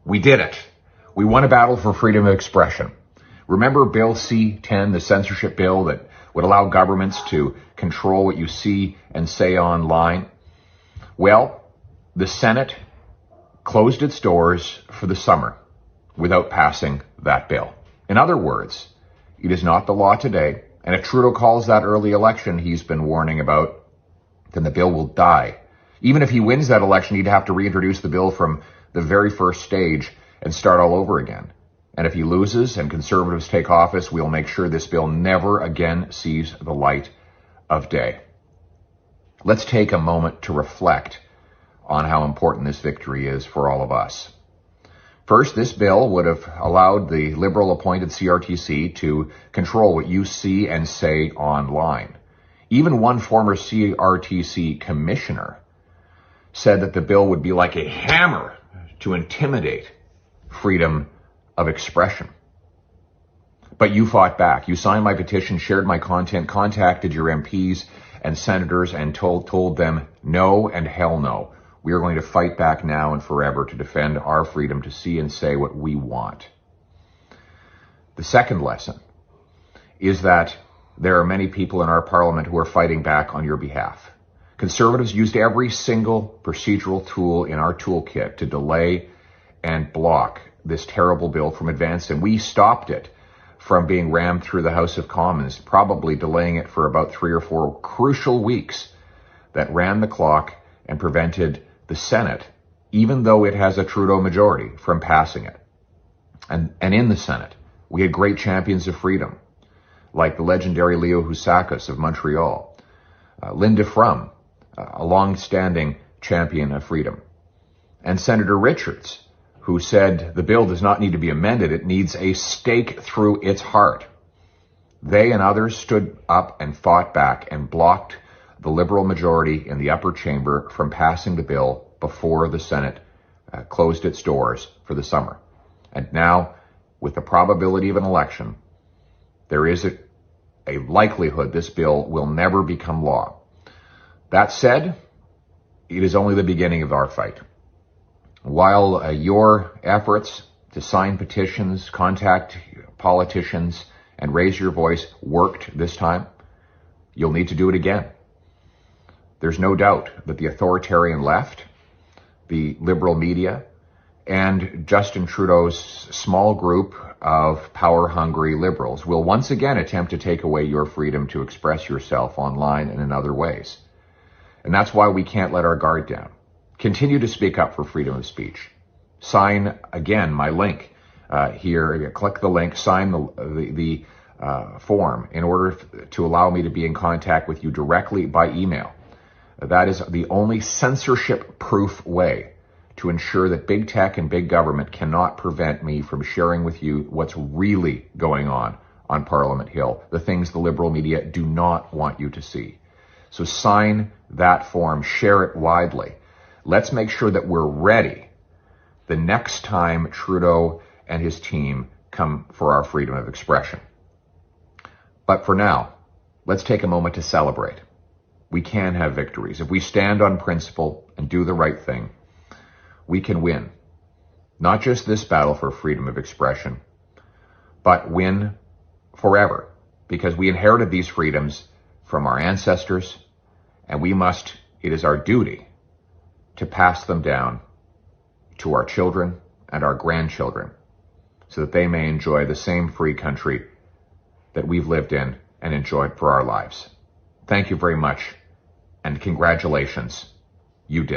We did it. We won a battle for freedom of expression. Remember Bill C-10, the censorship bill that would allow governments to control what you see and say online? Well, the Senate closed its doors for the summer without passing that bill. In other words, it is not the law today, and if Trudeau calls that early election he's been warning about, then the bill will die. Even if he wins that election, he'd have to reintroduce the bill from the very first stage and start all over again. And if he loses and Conservatives take office, we'll make sure this bill never again sees the light of day. Let's take a moment to reflect on how important this victory is for all of us. First, this bill would have allowed the Liberal-appointed CRTC to control what you see and say online. Even one former CRTC commissioner said that the bill would be like a hammer to intimidate freedom of expression. But you fought back. You signed my petition, shared my content, contacted your MPs and senators and told them no and hell no. We are going to fight back now and forever to defend our freedom to see and say what we want. The second lesson is that there are many people in our parliament who are fighting back on your behalf. Conservatives used every single procedural tool in our toolkit to delay and block this terrible bill from advancing. We stopped it from being rammed through the House of Commons, probably delaying it for about 3 or 4 crucial weeks that ran the clock and prevented the Senate, even though it has a Trudeau majority, from passing it. And in the Senate, we had great champions of freedom, like the legendary Leo Housakos of Montreal, Linda Frum, a long-standing champion of freedom, and Senator Richards, who said the bill does not need to be amended, it needs a stake through its heart. They and others stood up and fought back and blocked the Liberal majority in the upper chamber from passing the bill before the Senate closed its doors for the summer. And now, with the probability of an election, there is a likelihood this bill will never become law. That said, it is only the beginning of our fight. While your efforts to sign petitions, contact politicians, and raise your voice worked this time, you'll need to do it again. There's no doubt that the authoritarian left, the liberal media, and Justin Trudeau's small group of power-hungry liberals will once again attempt to take away your freedom to express yourself online and in other ways. And that's why we can't let our guard down. Continue to speak up for freedom of speech. Sign, again, my link here. Click the link, sign the form in order to allow me to be in contact with you directly by email. That is the only censorship-proof way to ensure that big tech and big government cannot prevent me from sharing with you what's really going on Parliament Hill, the things the liberal media do not want you to see. So sign that form, share it widely. Let's make sure that we're ready the next time Trudeau and his team come for our freedom of expression. But for now, let's take a moment to celebrate. We can have victories. If we stand on principle and do the right thing, we can win. Not just this battle for freedom of expression, but win forever, because we inherited these freedoms from our ancestors, and it is our duty to pass them down to our children and our grandchildren so that they may enjoy the same free country that we've lived in and enjoyed for our lives. Thank you very much, and congratulations. You did.